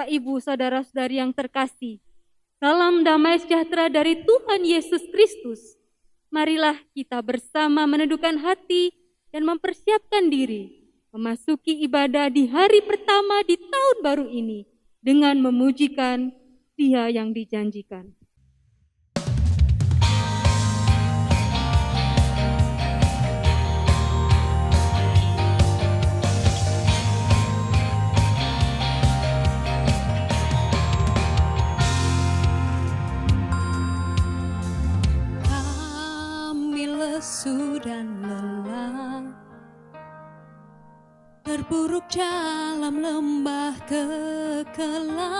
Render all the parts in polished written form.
Bapak, Ibu, Saudara-saudari yang terkasih, salam damai sejahtera dari Tuhan Yesus Kristus. Marilah kita bersama meneduhkan hati dan mempersiapkan diri memasuki ibadah di hari pertama di tahun baru ini dengan memujikan Dia yang dijanjikan. Lesu dan lelah, terpuruk dalam lembah kekelaman.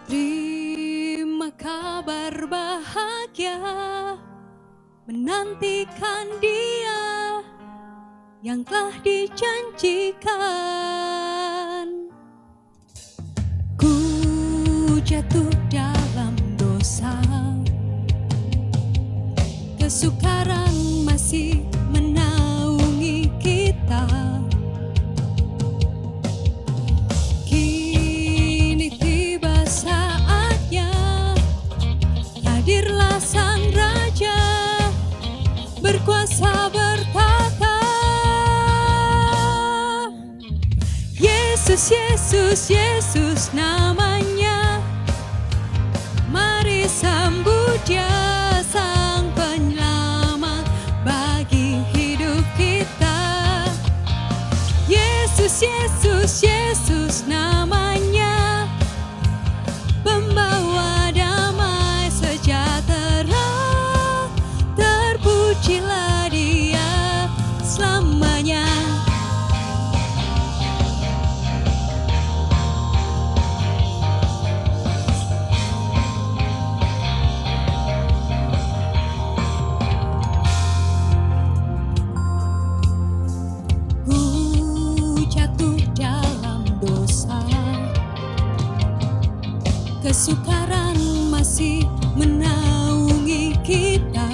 Terima kabar bahagia, menantikan Dia yang telah dijanjikan. Ku jatuh dalam dosa, kesukaran masih menaungi kita. Kini tiba saatnya, hadirlah Sang Raja, berkuasa bertata. Yesus, Yesus, Yesus namanya, mari sambut Dia, Sang Penyelamat bagi hidup kita. Yesus, Yesus, Yesus namanya, pembawa damai sejahtera. Terpujilah Dia selamanya. Kesukaran masih menaungi kita.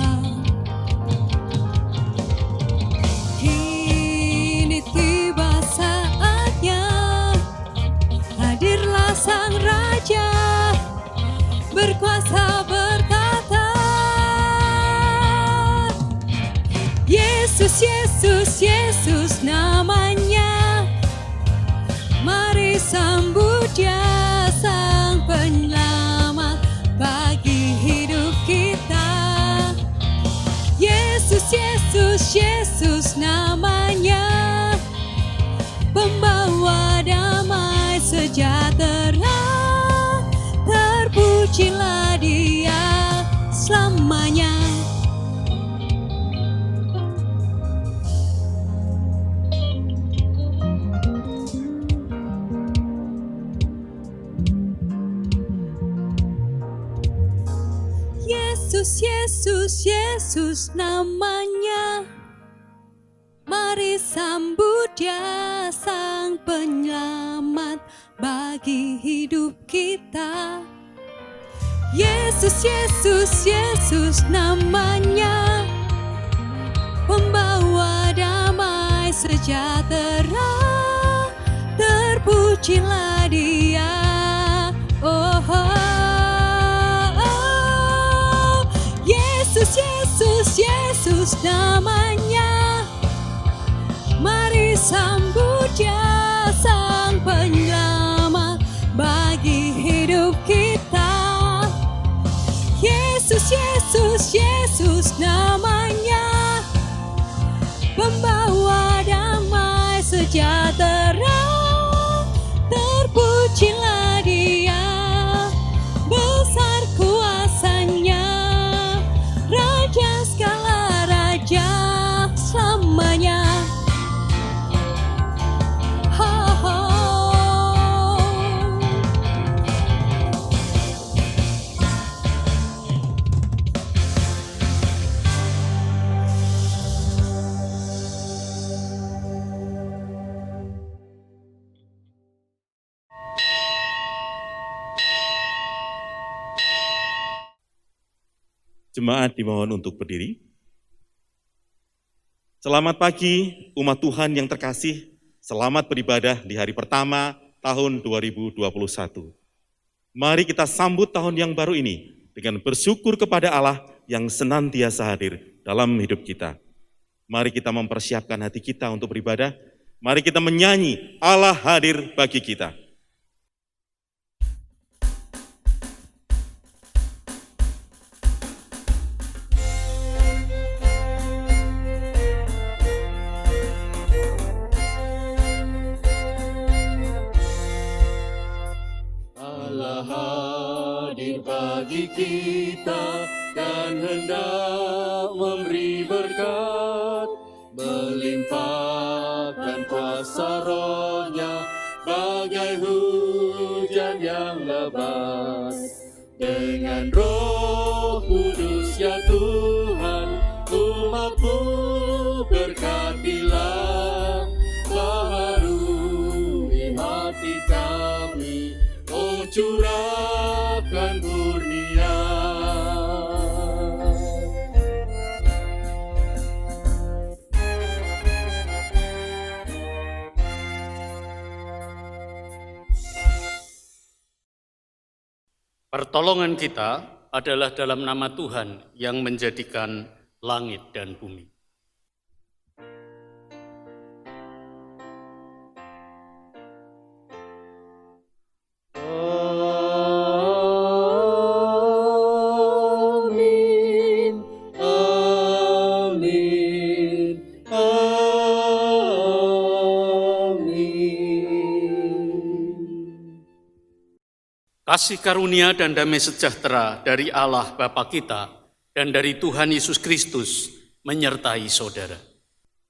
Kini tiba saatnya, hadirlah Sang Raja, berkuasa bertata. Yesus, Yesus, Yesus namanya, mari sambut Dia, Sang Penyelamat bagi hidup kita. Yesus, Yesus, Yesus namanya, pembawa damai sejahtera. Terpujilah Dia selamanya. Yesus, Yesus, Yesus namanya, mari sambut Dia, Sang Penyelamat bagi hidup kita. Yesus, Yesus, Yesus namanya, pembawa damai sejahtera. Terpujilah Dia. Oh, Yesus, Yesus, Yesus namanya, mari sambut Dia, Sang Penyelamat bagi hidup kita. Yesus, Yesus, Yesus namanya, pembawa damai sejahtera. Terpujilah Dia, besar kuasanya, Raja segala raja selamanya. Jemaat dimohon untuk berdiri. Selamat pagi umat Tuhan yang terkasih, Selamat beribadah di hari pertama tahun 2021. Mari kita sambut tahun yang baru ini dengan bersyukur kepada Allah yang senantiasa hadir dalam hidup kita. Mari kita mempersiapkan hati kita untuk beribadah. Mari kita menyanyi Allah hadir bagi kita. Hadir bagi kita dan hendak memberi berkat, melimpahkan kuasa Roh-Nya bagai hujan yang lebat. Dengan Roh Kudus ya Tuhan, umat-Mu berkatilah, baharui hati kami, curahkan kurnia. Pertolongan kita adalah dalam nama Tuhan yang menjadikan langit dan bumi. Kasih karunia dan damai sejahtera dari Allah Bapa kita dan dari Tuhan Yesus Kristus menyertai saudara.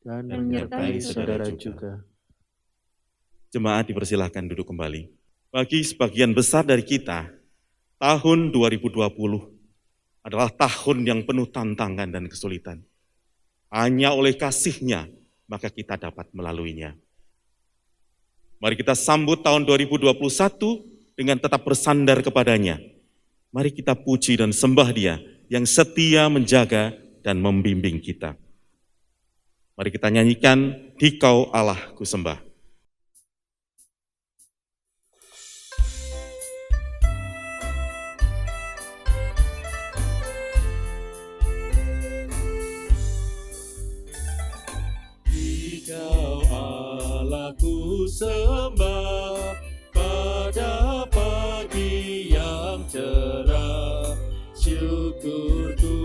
Dan menyertai saudara juga. Jemaat dipersilahkan duduk kembali. Bagi sebagian besar dari kita, tahun 2020 adalah tahun yang penuh tantangan dan kesulitan. Hanya oleh kasih-Nya, maka kita dapat melaluinya. Mari kita sambut tahun 2021 dengan tetap bersandar kepadanya. Mari kita puji dan sembah Dia yang setia menjaga dan membimbing kita. Mari kita nyanyikan Dikau Allah ku sembah. Dikau Allah ku sembah, pada pagi yang cerah, syukurku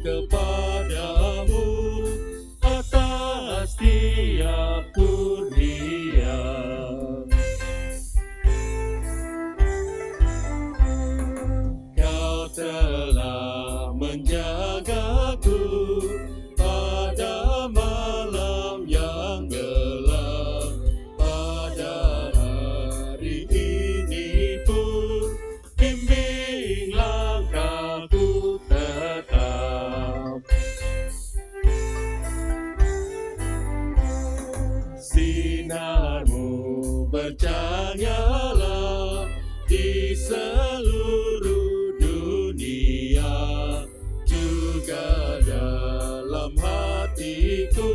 kepadamu atas tiap kurnia. Kau telah menjagaku pada malam yang gelap, pada hari ini pun bimbing langkahku tetap. Sinar-Mu bercahayalah di seluruh dunia, juga dalam hatiku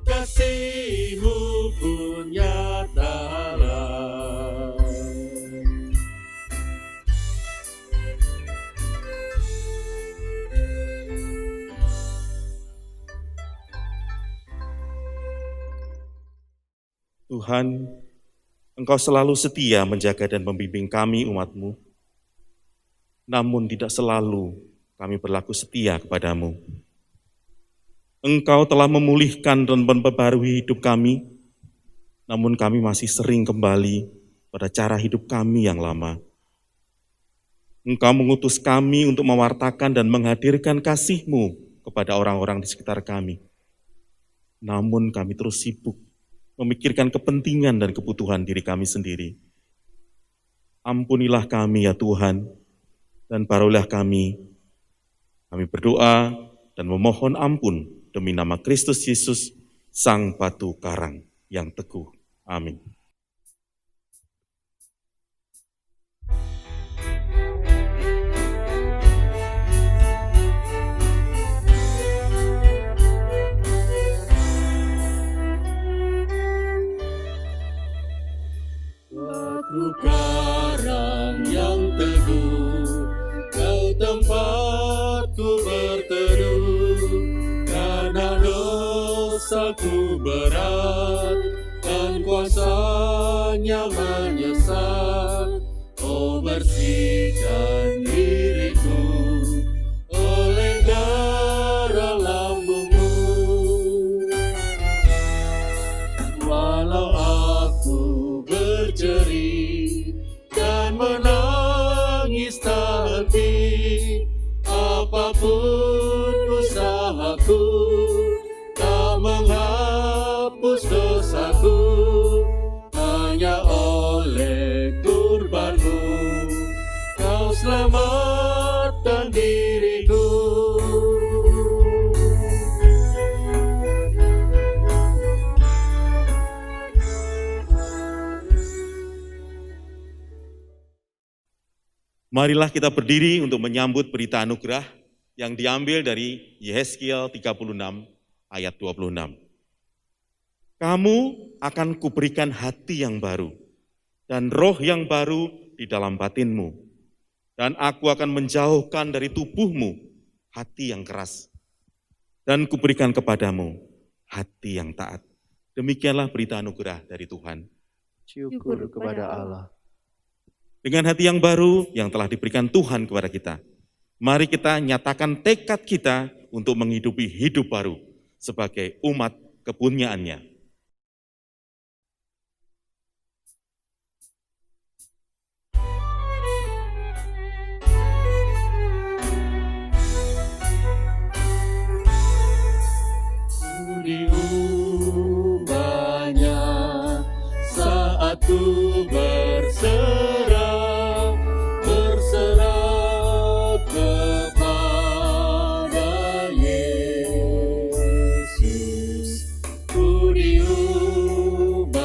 kasih-Mu pun nyatalah. Tuhan, Engkau selalu setia menjaga dan membimbing kami umat-Mu. Namun tidak selalu kami berlaku setia kepadamu. Engkau telah memulihkan dan memperbarui hidup kami, namun kami masih sering kembali pada cara hidup kami yang lama. Engkau mengutus kami untuk mewartakan dan menghadirkan kasih-Mu kepada orang-orang di sekitar kami. Namun kami terus sibuk memikirkan kepentingan dan kebutuhan diri kami sendiri. Ampunilah kami ya Tuhan, dan barulah kami. Kami berdoa dan memohon ampun demi nama Kristus Yesus, Sang Batu Karang yang teguh. Amin. Ku karang yang teguh, Kau tempatku berteduh, karena dosaku berat dan kuasanya menyesat. Oh, bersihkan diriku oleh darah lambungmu. Walau aku berjerit dan menangis tak henti, apapun usahaku tak menghapus dosaku. Hanya oleh kurbanmu Kau selamatkan diriku. Marilah kita berdiri untuk menyambut berita anugerah yang diambil dari Yehezkiel 36 ayat 26. Kamu akan kuberikan hati yang baru dan roh yang baru di dalam batinmu, dan aku akan menjauhkan dari tubuhmu hati yang keras, dan kuberikan kepadamu hati yang taat. Demikianlah berita anugerah dari Tuhan. Syukur kepada Allah. Dengan hati yang baru yang telah diberikan Tuhan kepada kita, mari kita nyatakan tekad kita untuk menghidupi hidup baru sebagai umat kepunyaannya. Diubahnya saat ku berserah kepada Yesus. Ku diubahnya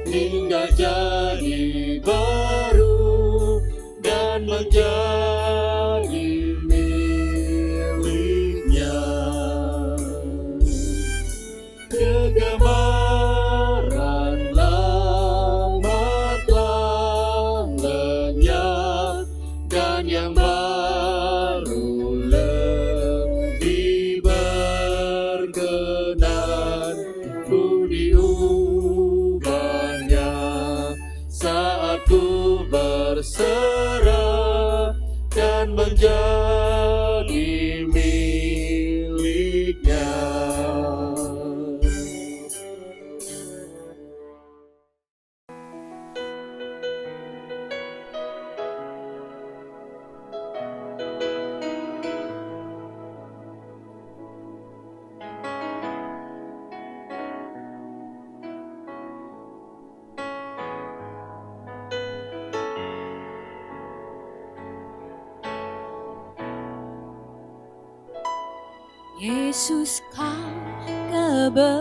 hingga jadi baru dan menjadi miliknya. Kegemaran lama telah lenyap dan yang baru lebih berkenan. Ku diubahnya saat ku berserah dan menjadi miliknya. Yesus, Kau kebenaran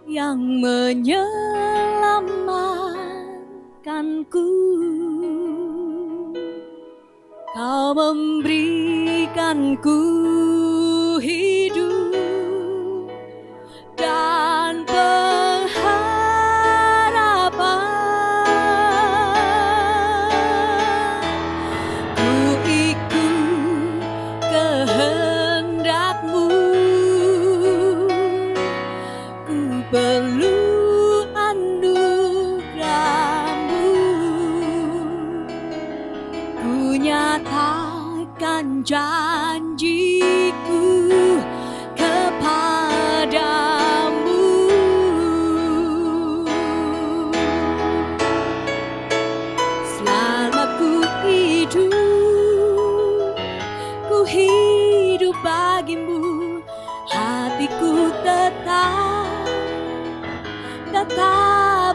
yang menyelamatkanku. Kau memberikanku hidup dan pengharapan. Ku ikut kehendak-Mu, ku perlu anugerah-Mu. Ku nyatakan janjiku kepadamu. Selama ku hidup bagimu, hatiku tetap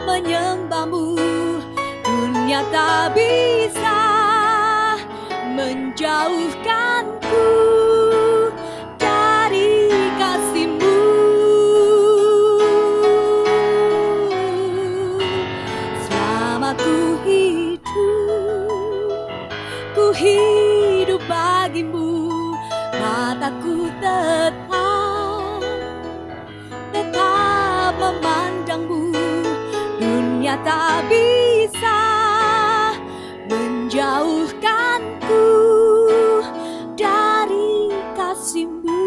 menyembah-Mu. Dunia tak bisa menjauhkanku dari kasih-Mu. Selama ku hidup bagimu, mataku tetap dunia tak bisa menjauhkanku dari kasih-Mu.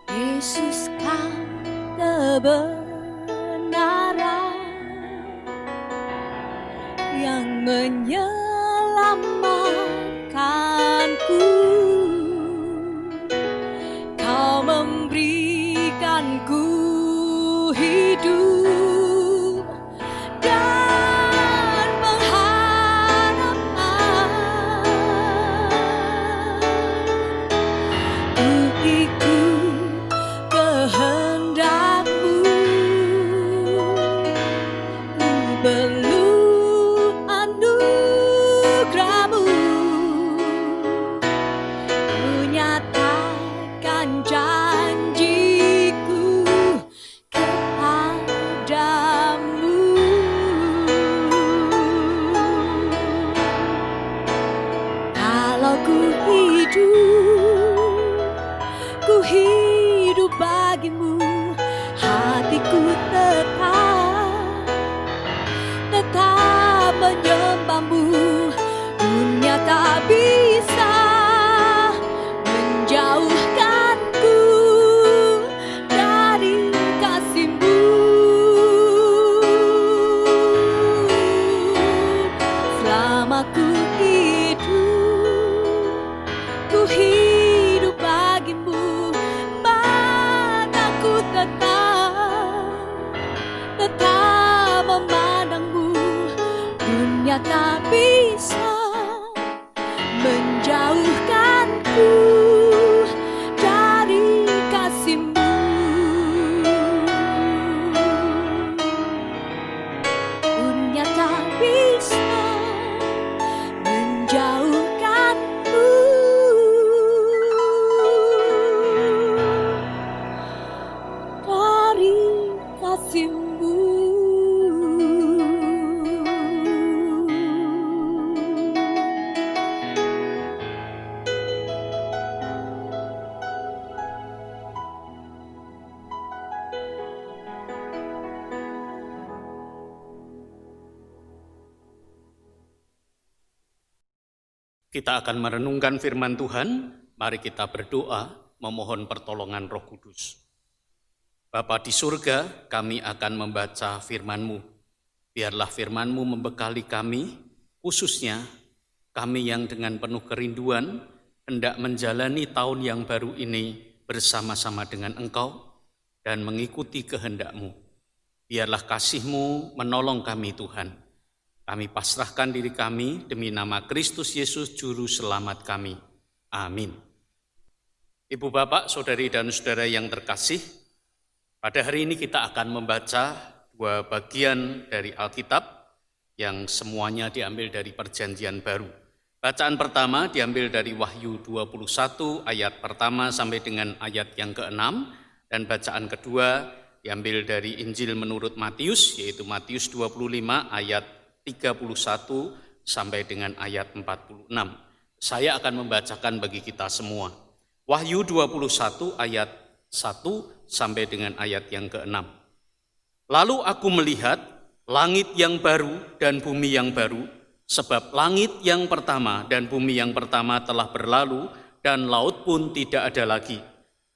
Yesus, Kau kebenaran yang menyelamatkanku. Kau memberikanku hidup dan pengharapan. Ku ikut kehendak-Mu, ku belum anugerah-Mu, ku nyatakan janjiku kepadamu. Kalau ku hidup bagimu, hatiku tetap menyembah-Mu. Dunia tak bisa menjauhkanku dari kasih-Mu. Selama ku hidup bagimu, mataku tetap memandang-Mu. Dunia tak bisa menjauhkanku dari kasih-Mu. Dunia tak bisa menjauhkanku dari kasih-Mu. Kita akan merenungkan firman Tuhan. Mari kita berdoa memohon pertolongan Roh Kudus. Bapa di surga, kami akan membaca firman-Mu. Biarlah firman-Mu membekali kami, khususnya kami yang dengan penuh kerinduan hendak menjalani tahun yang baru ini bersama-sama dengan Engkau dan mengikuti kehendak-Mu. Biarlah kasih-Mu menolong kami Tuhan. Kami pasrahkan diri kami demi nama Kristus Yesus Juru Selamat kami. Amin. Ibu bapak, saudari dan saudara yang terkasih, pada hari ini kita akan membaca dua bagian dari Alkitab yang semuanya diambil dari Perjanjian Baru. Bacaan pertama diambil dari Wahyu 21 ayat pertama sampai dengan ayat yang ke-6, dan bacaan kedua diambil dari Injil menurut Matius, yaitu Matius 25 ayat 31 sampai dengan ayat 46. Saya akan membacakan bagi kita semua. Wahyu 21 ayat 1 sampai dengan ayat yang ke-6. Lalu aku melihat langit yang baru dan bumi yang baru, sebab langit yang pertama dan bumi yang pertama telah berlalu dan laut pun tidak ada lagi.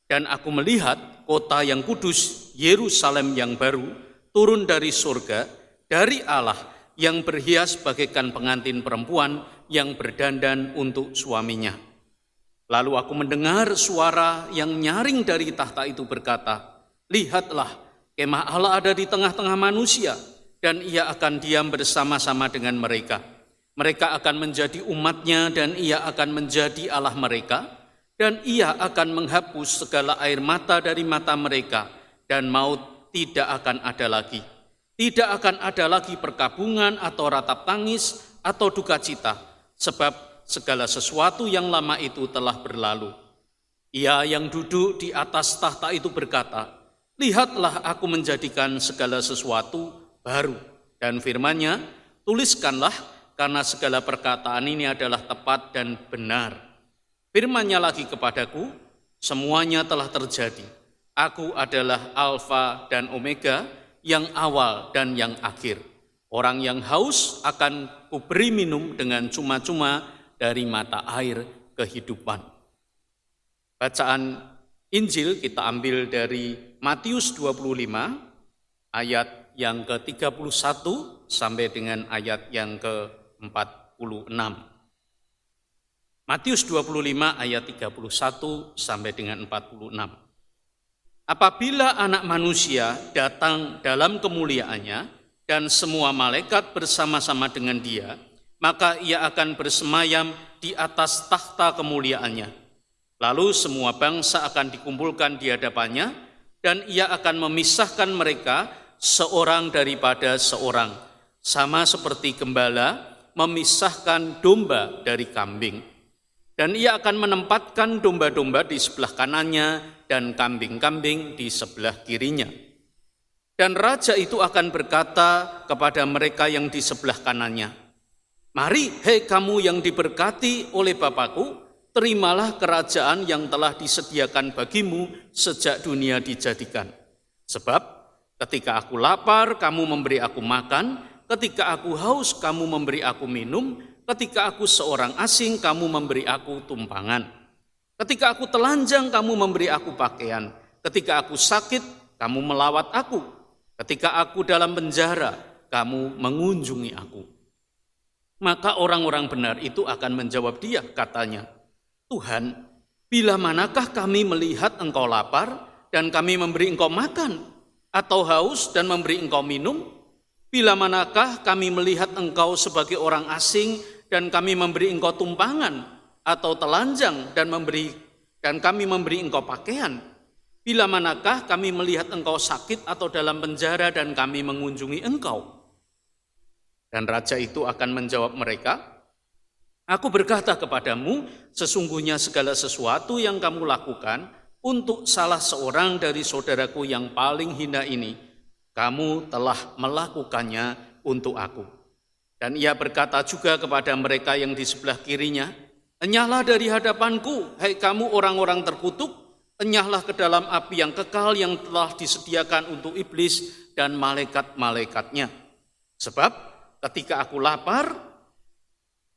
Dan aku melihat kota yang kudus, Yerusalem yang baru, turun dari surga, dari Allah, yang berhias bagaikan pengantin perempuan yang berdandan untuk suaminya. Lalu aku mendengar suara yang nyaring dari tahta itu berkata, lihatlah, kemah Allah ada di tengah-tengah manusia, dan ia akan diam bersama-sama dengan mereka. Mereka akan menjadi umatnya, dan ia akan menjadi Allah mereka, dan ia akan menghapus segala air mata dari mata mereka, dan maut tidak akan ada lagi. Tidak akan ada lagi perkabungan atau ratap tangis atau duka cita, sebab segala sesuatu yang lama itu telah berlalu. Ia yang duduk di atas tahta itu berkata, lihatlah aku menjadikan segala sesuatu baru. Dan firman-Nya, tuliskanlah karena segala perkataan ini adalah tepat dan benar. Firman-Nya lagi kepadaku, semuanya telah terjadi. Aku adalah Alfa dan Omega, yang awal dan yang akhir. Orang yang haus akan kuberi minum dengan cuma-cuma dari mata air kehidupan. Bacaan Injil kita ambil dari Matius 25 ayat yang ke-31 sampai dengan ayat yang ke-46. Matius 25 ayat 31 sampai dengan 46. Apabila Anak Manusia datang dalam kemuliaannya dan semua malaikat bersama-sama dengan Dia, maka Ia akan bersemayam di atas takhta kemuliaannya. Lalu semua bangsa akan dikumpulkan di hadapannya, dan Ia akan memisahkan mereka seorang daripada seorang, sama seperti gembala memisahkan domba dari kambing. Dan Ia akan menempatkan domba-domba di sebelah kanannya dan kambing-kambing di sebelah kirinya. Dan raja itu akan berkata kepada mereka yang di sebelah kanannya, "Mari, hei kamu yang diberkati oleh Bapakku, terimalah kerajaan yang telah disediakan bagimu sejak dunia dijadikan. Sebab ketika aku lapar, kamu memberi aku makan, ketika aku haus, kamu memberi aku minum, ketika aku seorang asing, kamu memberi aku tumpangan. Ketika aku telanjang, kamu memberi aku pakaian. Ketika aku sakit, kamu melawat aku. Ketika aku dalam penjara, kamu mengunjungi aku." Maka orang-orang benar itu akan menjawab Dia, katanya, "Tuhan, bila manakah kami melihat Engkau lapar dan kami memberi Engkau makan, atau haus dan memberi Engkau minum? Bila manakah kami melihat Engkau sebagai orang asing dan kami memberi Engkau tumpangan, atau telanjang dan kami memberi Engkau pakaian? Bila manakah kami melihat Engkau sakit atau dalam penjara dan kami mengunjungi Engkau?" Dan raja itu akan menjawab mereka, "Aku berkata kepadamu, sesungguhnya segala sesuatu yang kamu lakukan untuk salah seorang dari saudaraku yang paling hina ini, kamu telah melakukannya untuk aku." Dan Ia berkata juga kepada mereka yang di sebelah kirinya, "Enyahlah dari hadapanku, hai kamu orang-orang terkutuk, enyahlah ke dalam api yang kekal yang telah disediakan untuk iblis dan malaikat-malaikatnya. Sebab ketika aku lapar,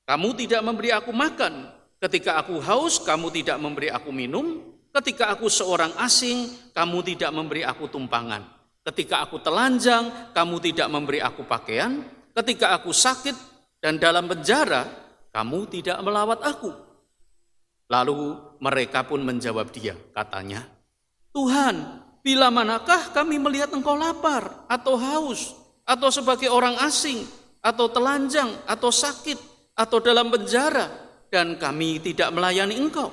kamu tidak memberi aku makan. Ketika aku haus, kamu tidak memberi aku minum. Ketika aku seorang asing, kamu tidak memberi aku tumpangan. Ketika aku telanjang, kamu tidak memberi aku pakaian. Ketika aku sakit dan dalam penjara, kamu tidak melawat aku." Lalu mereka pun menjawab Dia, katanya, "Tuhan, bila manakah kami melihat Engkau lapar atau haus, atau sebagai orang asing, atau telanjang, atau sakit, atau dalam penjara, dan kami tidak melayani Engkau?"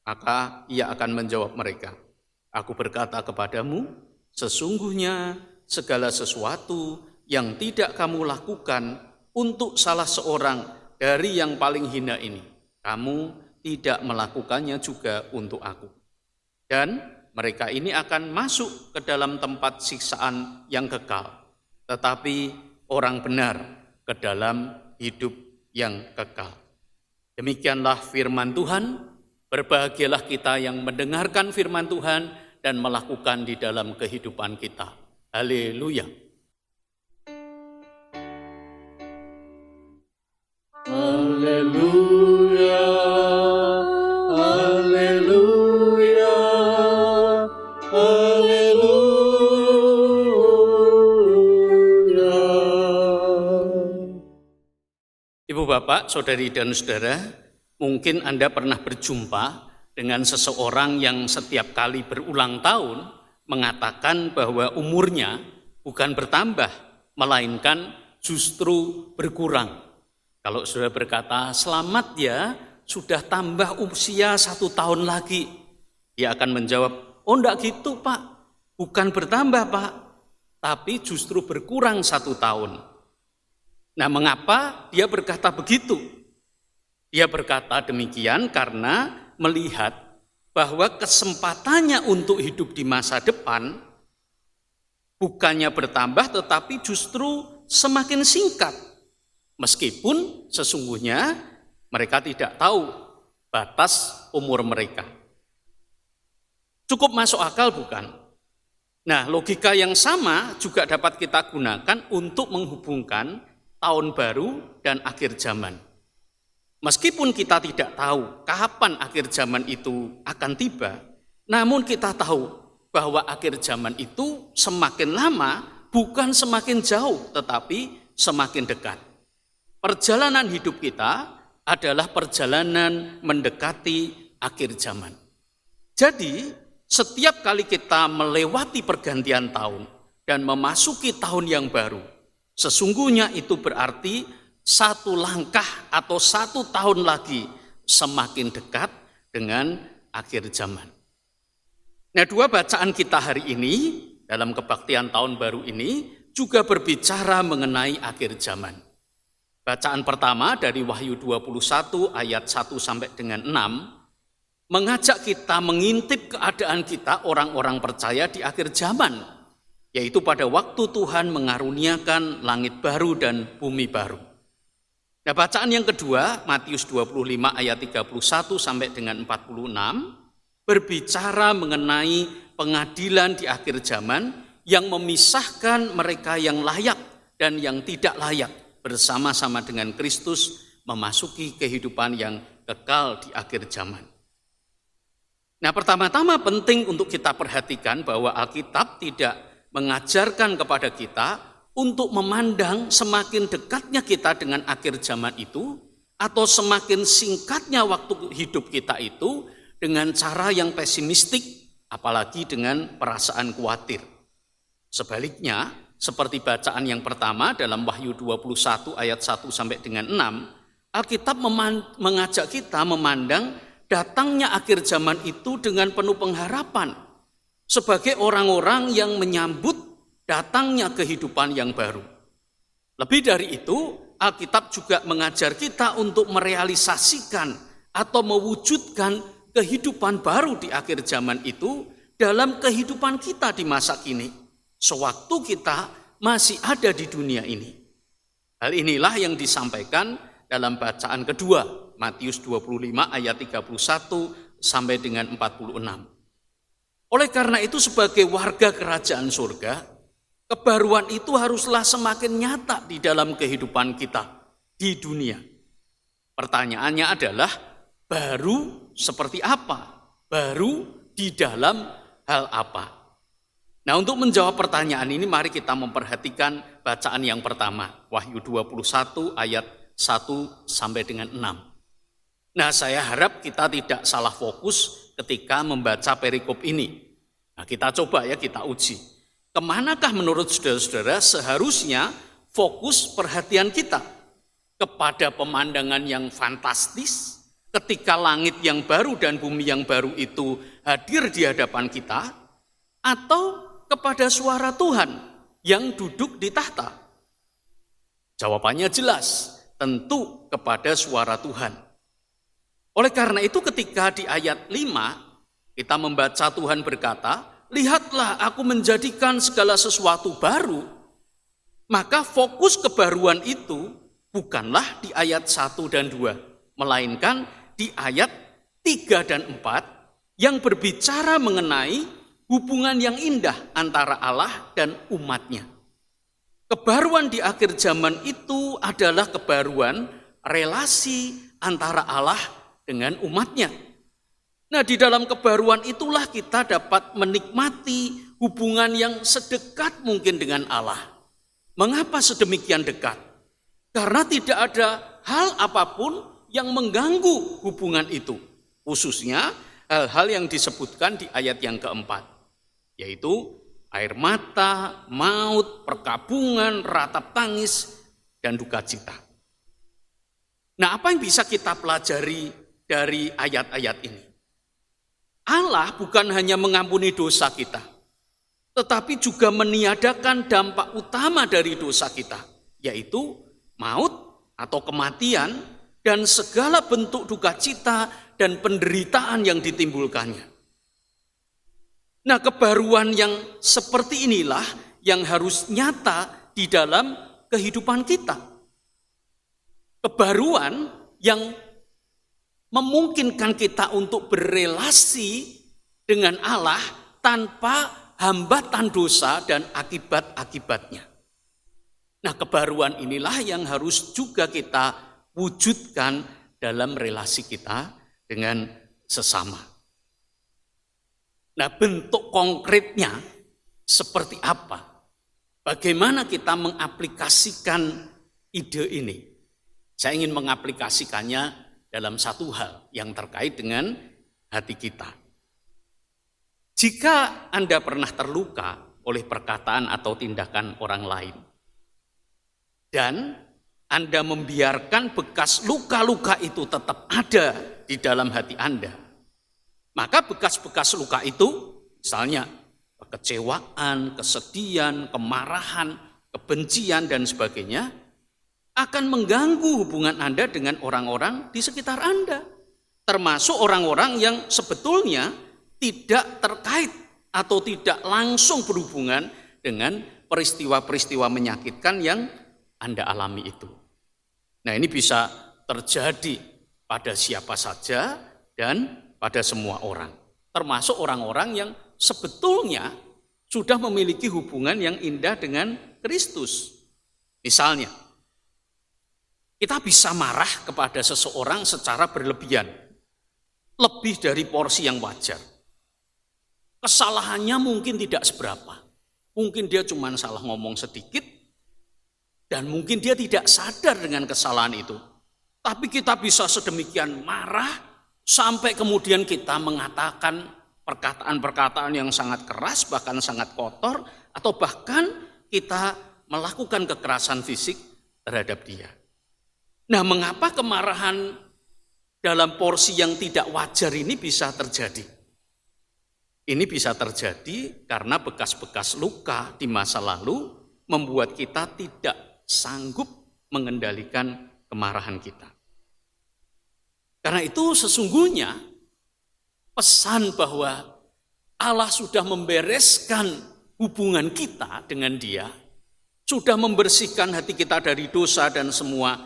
Maka Ia akan menjawab mereka, "Aku berkata kepadamu, sesungguhnya segala sesuatu yang tidak kamu lakukan untuk salah seorang dari yang paling hina ini, kamu tidak melakukannya juga untuk aku." Dan mereka ini akan masuk ke dalam tempat siksaan yang kekal, tetapi orang benar ke dalam hidup yang kekal. Demikianlah firman Tuhan. Berbahagialah kita yang mendengarkan firman Tuhan dan melakukan di dalam kehidupan kita. Haleluya. Haleluya, haleluya, haleluya. Ibu bapak, saudari dan saudara, mungkin Anda pernah berjumpa dengan seseorang yang setiap kali berulang tahun mengatakan bahwa umurnya bukan bertambah, melainkan justru berkurang. Kalau saudara berkata, "Selamat ya, sudah tambah usia 1 tahun lagi." Dia akan menjawab, "Oh enggak gitu Pak, bukan bertambah Pak, tapi justru berkurang 1 tahun. Nah, mengapa dia berkata begitu? Dia berkata demikian karena melihat bahwa kesempatannya untuk hidup di masa depan bukannya bertambah tetapi justru semakin singkat. Meskipun sesungguhnya mereka tidak tahu batas umur mereka. Cukup masuk akal bukan? Nah, logika yang sama juga dapat kita gunakan untuk menghubungkan tahun baru dan akhir zaman. Meskipun kita tidak tahu kapan akhir zaman itu akan tiba, namun kita tahu bahwa akhir zaman itu semakin lama bukan semakin jauh, tetapi semakin dekat. Perjalanan hidup kita adalah perjalanan mendekati akhir zaman. Jadi, setiap kali kita melewati pergantian tahun dan memasuki tahun yang baru, sesungguhnya itu berarti satu langkah atau satu tahun lagi semakin dekat dengan akhir zaman. Nah, dua bacaan kita hari ini dalam kebaktian tahun baru ini juga berbicara mengenai akhir zaman. Bacaan pertama dari Wahyu 21 ayat 1 sampai dengan 6 mengajak kita mengintip keadaan kita orang-orang percaya di akhir zaman, yaitu pada waktu Tuhan mengaruniakan langit baru dan bumi baru. Nah, bacaan yang kedua, Matius 25 ayat 31 sampai dengan 46, berbicara mengenai pengadilan di akhir zaman yang memisahkan mereka yang layak dan yang tidak layak bersama-sama dengan Kristus memasuki kehidupan yang kekal di akhir zaman. Nah, pertama-tama penting untuk kita perhatikan bahwa Alkitab tidak mengajarkan kepada kita untuk memandang semakin dekatnya kita dengan akhir zaman itu atau semakin singkatnya waktu hidup kita itu dengan cara yang pesimistik, apalagi dengan perasaan khawatir. Sebaliknya, seperti bacaan yang pertama dalam Wahyu 21 ayat 1 sampai dengan 6, Alkitab mengajak kita memandang datangnya akhir zaman itu dengan penuh pengharapan sebagai orang-orang yang menyambut datangnya kehidupan yang baru. Lebih dari itu, Alkitab juga mengajar kita untuk merealisasikan atau mewujudkan kehidupan baru di akhir zaman itu dalam kehidupan kita di masa kini, sewaktu kita masih ada di dunia ini. Hal inilah yang disampaikan dalam bacaan kedua, Matius 25 ayat 31 sampai dengan 46. Oleh karena itu, sebagai warga kerajaan surga, kebaruan itu haruslah semakin nyata di dalam kehidupan kita di dunia. Pertanyaannya adalah, baru seperti apa? Baru di dalam hal apa? Nah, untuk menjawab pertanyaan ini, mari kita memperhatikan bacaan yang pertama, Wahyu 21 ayat 1 sampai dengan 6. Nah, saya harap kita tidak salah fokus ketika membaca perikop ini. Nah, kita coba ya, kita uji. Kemanakah menurut saudara-saudara seharusnya fokus perhatian kita? Kepada pemandangan yang fantastis, ketika langit yang baru dan bumi yang baru itu hadir di hadapan kita, atau kepada suara Tuhan yang duduk di tahta? Jawabannya jelas, tentu kepada suara Tuhan. Oleh karena itu, ketika di ayat 5 kita membaca Tuhan berkata, "Lihatlah, aku menjadikan segala sesuatu baru," maka fokus kebaruan itu bukanlah di ayat 1 dan 2, melainkan di ayat 3 dan 4 yang berbicara mengenai hubungan yang indah antara Allah dan umatnya. Kebaruan di akhir zaman itu adalah kebaruan relasi antara Allah dengan umatnya. Nah, di dalam kebaruan itulah kita dapat menikmati hubungan yang sedekat mungkin dengan Allah. Mengapa sedemikian dekat? Karena tidak ada hal apapun yang mengganggu hubungan itu, khususnya hal-hal yang disebutkan di ayat yang keempat, yaitu air mata, maut, perkabungan, ratap tangis, dan duka cita. Nah, apa yang bisa kita pelajari dari ayat-ayat ini? Allah bukan hanya mengampuni dosa kita, tetapi juga meniadakan dampak utama dari dosa kita, yaitu maut atau kematian dan segala bentuk duka cita dan penderitaan yang ditimbulkannya. Nah, kebaruan yang seperti inilah yang harus nyata di dalam kehidupan kita. Kebaruan yang memungkinkan kita untuk berelasi dengan Allah tanpa hambatan dosa dan akibat-akibatnya. Nah, kebaruan inilah yang harus juga kita wujudkan dalam relasi kita dengan sesama. Nah, bentuk konkretnya seperti apa? Bagaimana kita mengaplikasikan ide ini? Saya ingin mengaplikasikannya dalam satu hal yang terkait dengan hati kita. Jika Anda pernah terluka oleh perkataan atau tindakan orang lain, dan Anda membiarkan bekas luka-luka itu tetap ada di dalam hati Anda, maka bekas-bekas luka itu, misalnya kekecewaan, kesedihan, kemarahan, kebencian, dan sebagainya, akan mengganggu hubungan Anda dengan orang-orang di sekitar Anda, termasuk orang-orang yang sebetulnya tidak terkait atau tidak langsung berhubungan dengan peristiwa-peristiwa menyakitkan yang Anda alami itu. Nah, ini bisa terjadi pada siapa saja dan pada semua orang, termasuk orang-orang yang sebetulnya sudah memiliki hubungan yang indah dengan Kristus. Misalnya, kita bisa marah kepada seseorang secara berlebihan, lebih dari porsi yang wajar. Kesalahannya mungkin tidak seberapa, mungkin dia cuma salah ngomong sedikit, dan mungkin dia tidak sadar dengan kesalahan itu. Tapi kita bisa sedemikian marah, sampai kemudian kita mengatakan perkataan-perkataan yang sangat keras, bahkan sangat kotor, atau bahkan kita melakukan kekerasan fisik terhadap dia. Nah, mengapa kemarahan dalam porsi yang tidak wajar ini bisa terjadi? Ini bisa terjadi karena bekas-bekas luka di masa lalu membuat kita tidak sanggup mengendalikan kemarahan kita. Karena itu sesungguhnya pesan bahwa Allah sudah membereskan hubungan kita dengan Dia, sudah membersihkan hati kita dari dosa dan semua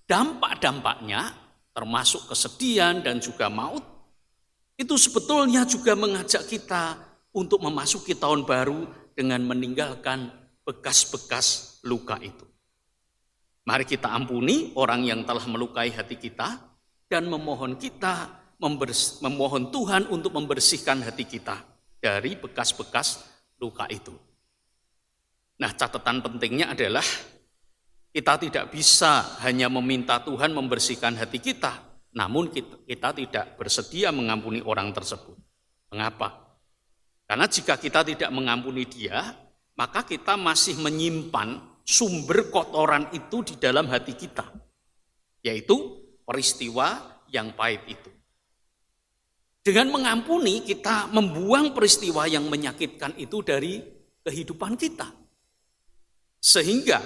dampak-dampaknya, termasuk kesedihan dan juga maut, itu sebetulnya juga mengajak kita untuk memasuki tahun baru dengan meninggalkan bekas-bekas luka itu. Mari kita ampuni orang yang telah melukai hati kita dan memohon Tuhan untuk membersihkan hati kita dari bekas-bekas luka itu. Nah, catatan pentingnya adalah kita tidak bisa hanya meminta Tuhan membersihkan hati kita, namun kita tidak bersedia mengampuni orang tersebut. Mengapa? Karena jika kita tidak mengampuni dia, maka kita masih menyimpan sumber kotoran itu di dalam hati kita, yaitu peristiwa yang pahit itu. Dengan mengampuni, kita membuang peristiwa yang menyakitkan itu dari kehidupan kita. Sehingga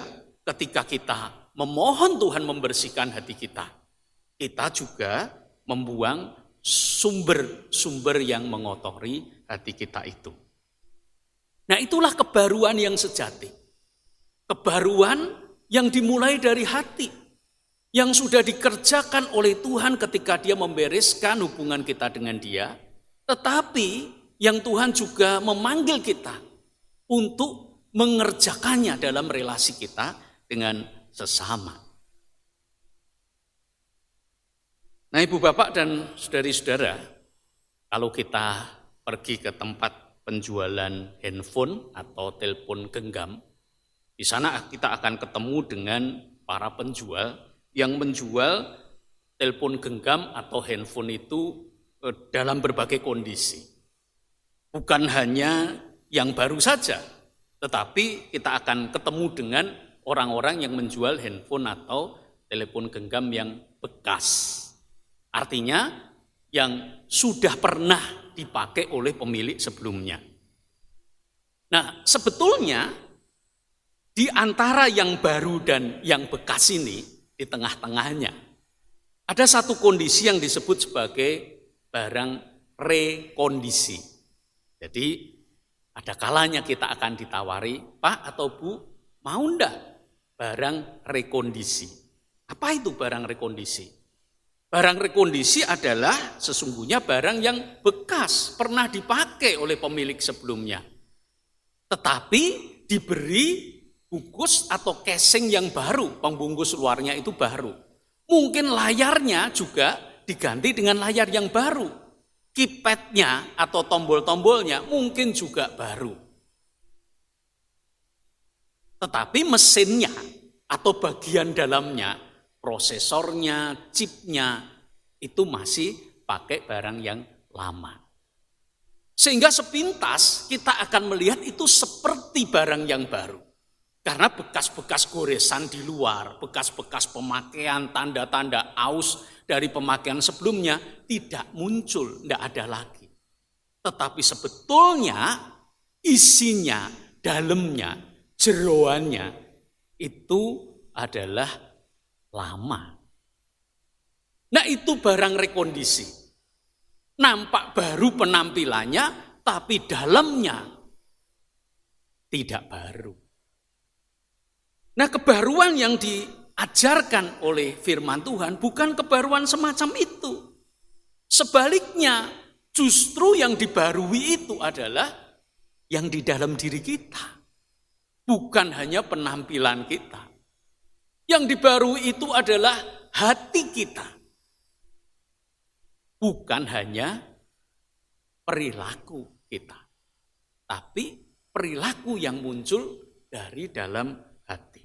ketika kita memohon Tuhan membersihkan hati kita, kita juga membuang sumber-sumber yang mengotori hati kita itu. Nah, itulah kebaruan yang sejati. Kebaruan yang dimulai dari hati, yang sudah dikerjakan oleh Tuhan ketika Dia membereskan hubungan kita dengan Dia, tetapi yang Tuhan juga memanggil kita untuk mengerjakannya dalam relasi kita dengan sesama. Nah, Ibu Bapak dan saudari-saudara, kalau kita pergi ke tempat penjualan handphone atau telepon genggam, di sana kita akan ketemu dengan para penjual yang menjual telepon genggam atau handphone itu dalam berbagai kondisi. Bukan hanya yang baru saja, tetapi kita akan ketemu dengan orang-orang yang menjual handphone atau telepon genggam yang bekas. Artinya yang sudah pernah dipakai oleh pemilik sebelumnya. Nah, sebetulnya di antara yang baru dan yang bekas ini, di tengah-tengahnya, ada satu kondisi yang disebut sebagai barang rekondisi. Jadi ada kalanya kita akan ditawari, Pak atau Bu, mau enggak barang rekondisi? Apa itu barang rekondisi? Barang rekondisi adalah sesungguhnya barang yang bekas, pernah dipakai oleh pemilik sebelumnya. Tetapi diberi bungkus atau casing yang baru, pembungkus luarnya itu baru. Mungkin layarnya juga diganti dengan layar yang baru. Keypadnya atau tombol-tombolnya mungkin juga baru. Tetapi mesinnya atau bagian dalamnya, prosesornya, chipnya, itu masih pakai barang yang lama. Sehingga sepintas kita akan melihat itu seperti barang yang baru. Karena bekas-bekas goresan di luar, bekas-bekas pemakaian, tanda-tanda aus dari pemakaian sebelumnya tidak muncul, tidak ada lagi. Tetapi sebetulnya isinya, dalamnya, jeroannya itu adalah lama. Nah itu barang rekondisi. Nampak baru penampilannya, tapi dalamnya tidak baru. Nah kebaruan yang diajarkan oleh firman Tuhan bukan kebaruan semacam itu. Sebaliknya, justru yang dibarui itu adalah yang di dalam diri kita. Bukan hanya penampilan kita. Yang dibarui itu adalah hati kita. Bukan hanya perilaku kita. Tapi perilaku yang muncul dari dalam hati.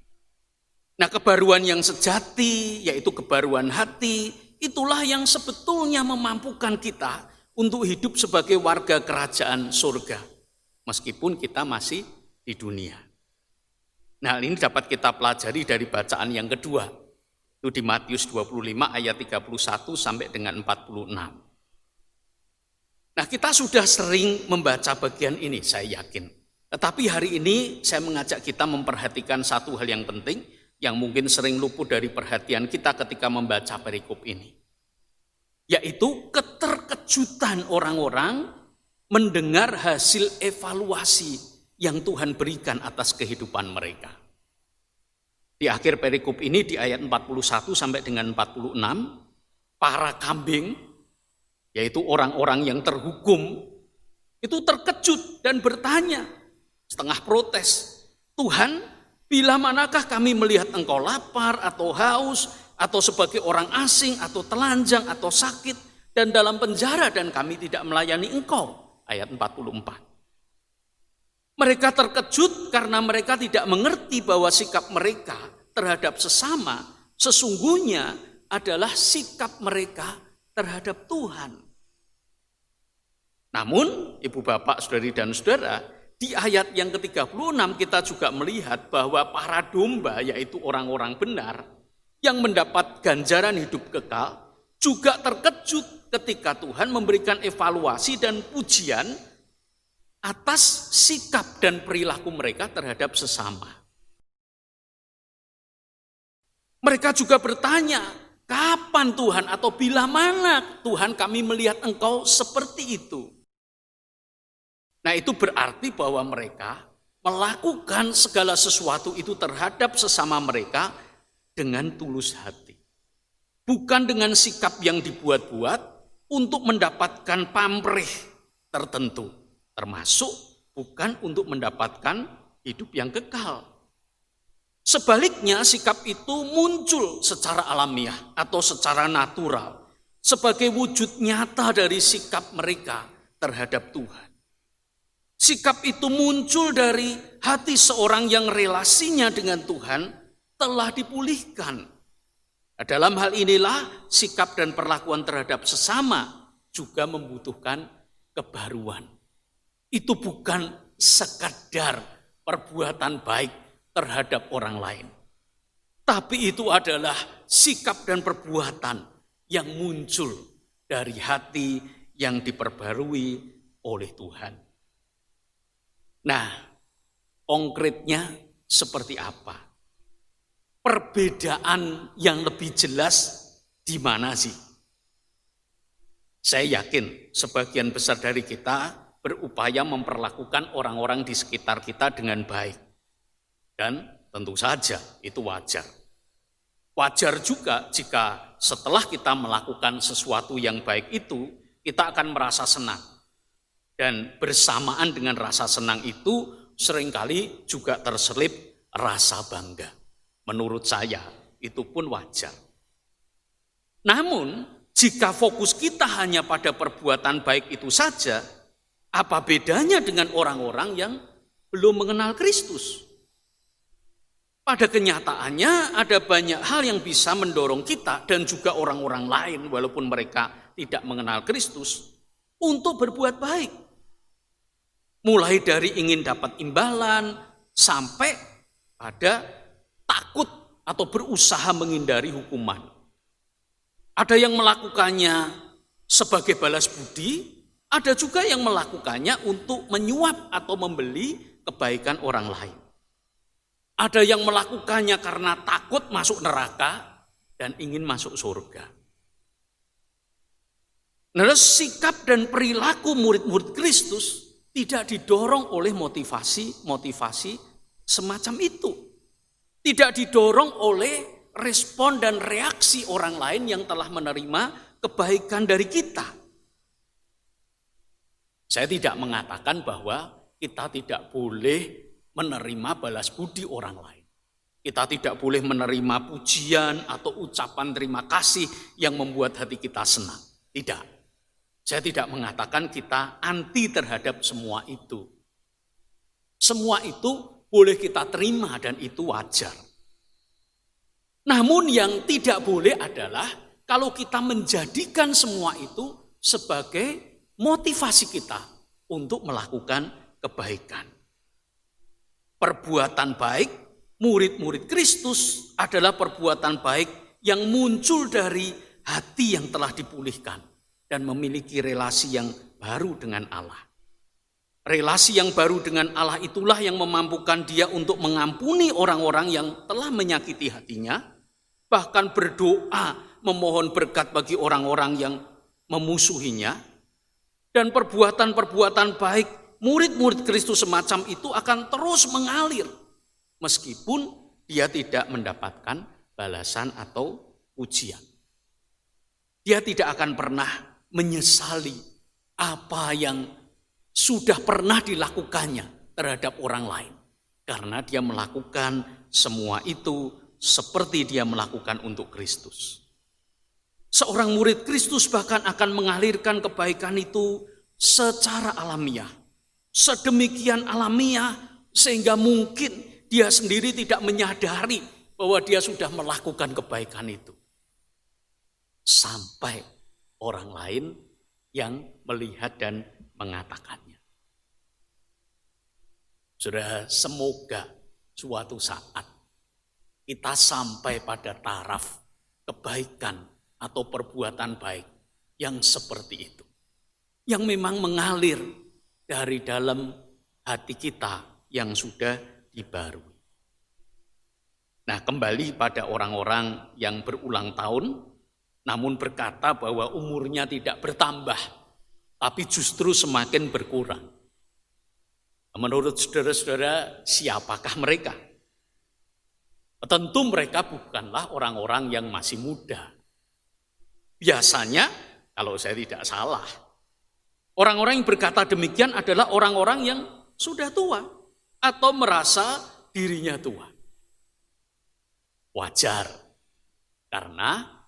Nah kebaruan yang sejati, yaitu kebaruan hati, itulah yang sebetulnya memampukan kita untuk hidup sebagai warga kerajaan surga. Meskipun kita masih di dunia. Nah ini dapat kita pelajari dari bacaan yang kedua. Itu di Matius 25 ayat 31 sampai dengan 46. Nah kita sudah sering membaca bagian ini, saya yakin. Tetapi hari ini saya mengajak kita memperhatikan satu hal yang penting, yang mungkin sering luput dari perhatian kita ketika membaca perikop ini. Yaitu keterkejutan orang-orang mendengar hasil evaluasi yang Tuhan berikan atas kehidupan mereka. Di akhir perikop ini di ayat 41 sampai dengan 46, para kambing, yaitu orang-orang yang terhukum, itu terkejut dan bertanya, setengah protes, Tuhan, bila manakah kami melihat engkau lapar atau haus, atau sebagai orang asing, atau telanjang, atau sakit, dan dalam penjara dan kami tidak melayani engkau. Ayat 44. Mereka terkejut karena mereka tidak mengerti bahwa sikap mereka terhadap sesama sesungguhnya adalah sikap mereka terhadap Tuhan. Namun, Ibu Bapak, Saudari dan Saudara, di ayat yang ke-36 kita juga melihat bahwa para domba, yaitu orang-orang benar, yang mendapat ganjaran hidup kekal, juga terkejut ketika Tuhan memberikan evaluasi dan pujian atas sikap dan perilaku mereka terhadap sesama. Mereka juga bertanya, kapan Tuhan atau bila mana Tuhan kami melihat engkau seperti itu? Nah itu berarti bahwa mereka melakukan segala sesuatu itu terhadap sesama mereka dengan tulus hati. Bukan dengan sikap yang dibuat-buat untuk mendapatkan pamrih tertentu. Termasuk bukan untuk mendapatkan hidup yang kekal. Sebaliknya sikap itu muncul secara alamiah atau secara natural sebagai wujud nyata dari sikap mereka terhadap Tuhan. Sikap itu muncul dari hati seorang yang relasinya dengan Tuhan telah dipulihkan. Nah, dalam hal inilah sikap dan perlakuan terhadap sesama juga membutuhkan kebaruan. Itu bukan sekadar perbuatan baik terhadap orang lain. Tapi itu adalah sikap dan perbuatan yang muncul dari hati yang diperbarui oleh Tuhan. Nah, konkretnya seperti apa? Perbedaan yang lebih jelas di mana sih? Saya yakin sebagian besar dari kita berupaya memperlakukan orang-orang di sekitar kita dengan baik. Dan tentu saja itu wajar. Wajar juga jika setelah kita melakukan sesuatu yang baik itu, kita akan merasa senang. Dan bersamaan dengan rasa senang itu, seringkali juga terselip rasa bangga. Menurut saya, itu pun wajar. Namun, jika fokus kita hanya pada perbuatan baik itu saja, apa bedanya dengan orang-orang yang belum mengenal Kristus? Pada kenyataannya ada banyak hal yang bisa mendorong kita dan juga orang-orang lain walaupun mereka tidak mengenal Kristus untuk berbuat baik. Mulai dari ingin dapat imbalan sampai pada takut atau berusaha menghindari hukuman. Ada yang melakukannya sebagai balas budi, ada juga yang melakukannya untuk menyuap atau membeli kebaikan orang lain. Ada yang melakukannya karena takut masuk neraka dan ingin masuk surga. Nah, sikap dan perilaku murid-murid Kristus tidak didorong oleh motivasi semacam itu. Tidak didorong oleh respon dan reaksi orang lain yang telah menerima kebaikan dari kita. Saya tidak mengatakan bahwa kita tidak boleh menerima balas budi orang lain. Kita tidak boleh menerima pujian atau ucapan terima kasih yang membuat hati kita senang. Tidak. Saya tidak mengatakan kita anti terhadap semua itu. Semua itu boleh kita terima dan itu wajar. Namun yang tidak boleh adalah kalau kita menjadikan semua itu sebagai motivasi kita untuk melakukan kebaikan. Perbuatan baik murid-murid Kristus adalah perbuatan baik yang muncul dari hati yang telah dipulihkan dan memiliki relasi yang baru dengan Allah. Relasi yang baru dengan Allah itulah yang memampukan dia untuk mengampuni orang-orang yang telah menyakiti hatinya, bahkan berdoa memohon berkat bagi orang-orang yang memusuhinya. Dan perbuatan-perbuatan baik murid-murid Kristus semacam itu akan terus mengalir meskipun dia tidak mendapatkan balasan atau pujian. Dia tidak akan pernah menyesali apa yang sudah pernah dilakukannya terhadap orang lain. Karena dia melakukan semua itu seperti dia melakukan untuk Kristus. Seorang murid Kristus bahkan akan mengalirkan kebaikan itu secara alamiah. Sedemikian alamiah sehingga mungkin dia sendiri tidak menyadari bahwa dia sudah melakukan kebaikan itu. Sampai orang lain yang melihat dan mengatakannya. Saudara, semoga suatu saat kita sampai pada taraf kebaikan atau perbuatan baik yang seperti itu. Yang memang mengalir dari dalam hati kita yang sudah dibarui. Nah, kembali pada orang-orang yang berulang tahun, namun berkata bahwa umurnya tidak bertambah, tapi justru semakin berkurang. Menurut saudara-saudara, siapakah mereka? Tentu mereka bukanlah orang-orang yang masih muda. Biasanya, kalau saya tidak salah, orang-orang yang berkata demikian adalah orang-orang yang sudah tua atau merasa dirinya tua. Wajar, karena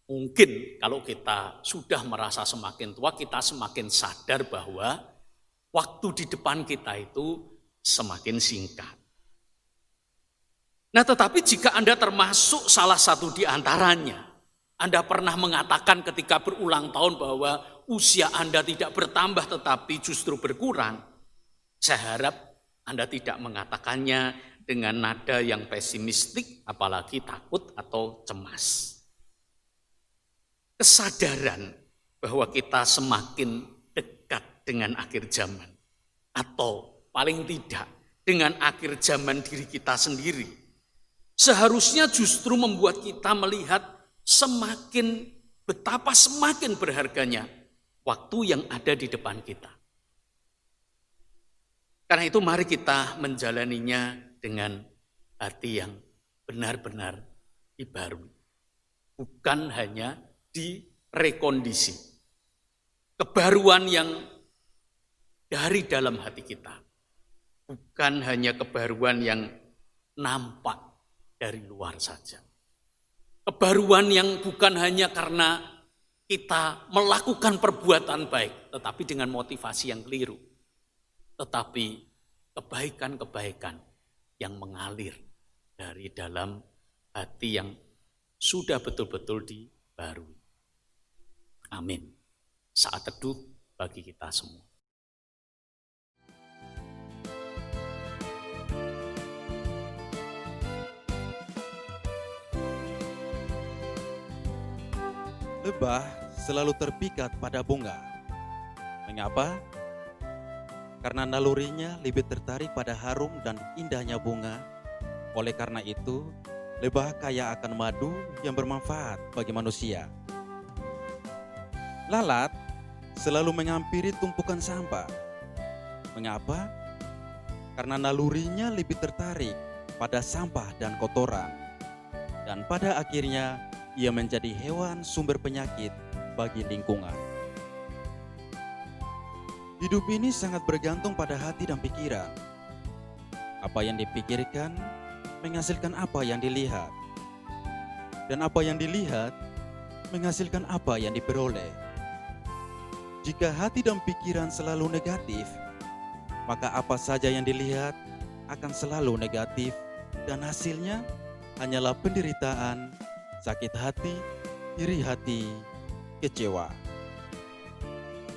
mungkin kalau kita sudah merasa semakin tua, kita semakin sadar bahwa waktu di depan kita itu semakin singkat. Nah, tetapi jika Anda termasuk salah satu di antaranya, Anda pernah mengatakan ketika berulang tahun bahwa usia Anda tidak bertambah tetapi justru berkurang, saya harap Anda tidak mengatakannya dengan nada yang pesimistik, apalagi takut atau cemas. Kesadaran bahwa kita semakin dekat dengan akhir zaman, atau paling tidak dengan akhir zaman diri kita sendiri, seharusnya justru membuat kita melihat betapa semakin berharganya waktu yang ada di depan kita. Karena itu mari kita menjalaninya dengan hati yang benar-benar dibarui. Bukan hanya direkondisi. Kebaruan yang dari dalam hati kita. Bukan hanya kebaruan yang nampak dari luar saja. Kebaruan yang bukan hanya karena kita melakukan perbuatan baik, tetapi dengan motivasi yang keliru. Tetapi kebaikan-kebaikan yang mengalir dari dalam hati yang sudah betul-betul dibarui. Amin. Saat teduh bagi kita semua. Lebah selalu terpikat pada bunga. Mengapa? Karena nalurinya lebih tertarik pada harum dan indahnya bunga. Oleh karena itu, lebah kaya akan madu yang bermanfaat bagi manusia. Lalat selalu menghampiri tumpukan sampah. Mengapa? Karena nalurinya lebih tertarik pada sampah dan kotoran. Dan pada akhirnya, ia menjadi hewan sumber penyakit bagi lingkungan. Hidup ini sangat bergantung pada hati dan pikiran. Apa yang dipikirkan menghasilkan apa yang dilihat. Dan apa yang dilihat menghasilkan apa yang diperoleh. Jika hati dan pikiran selalu negatif, maka apa saja yang dilihat akan selalu negatif dan hasilnya hanyalah penderitaan, sakit hati, iri hati, kecewa.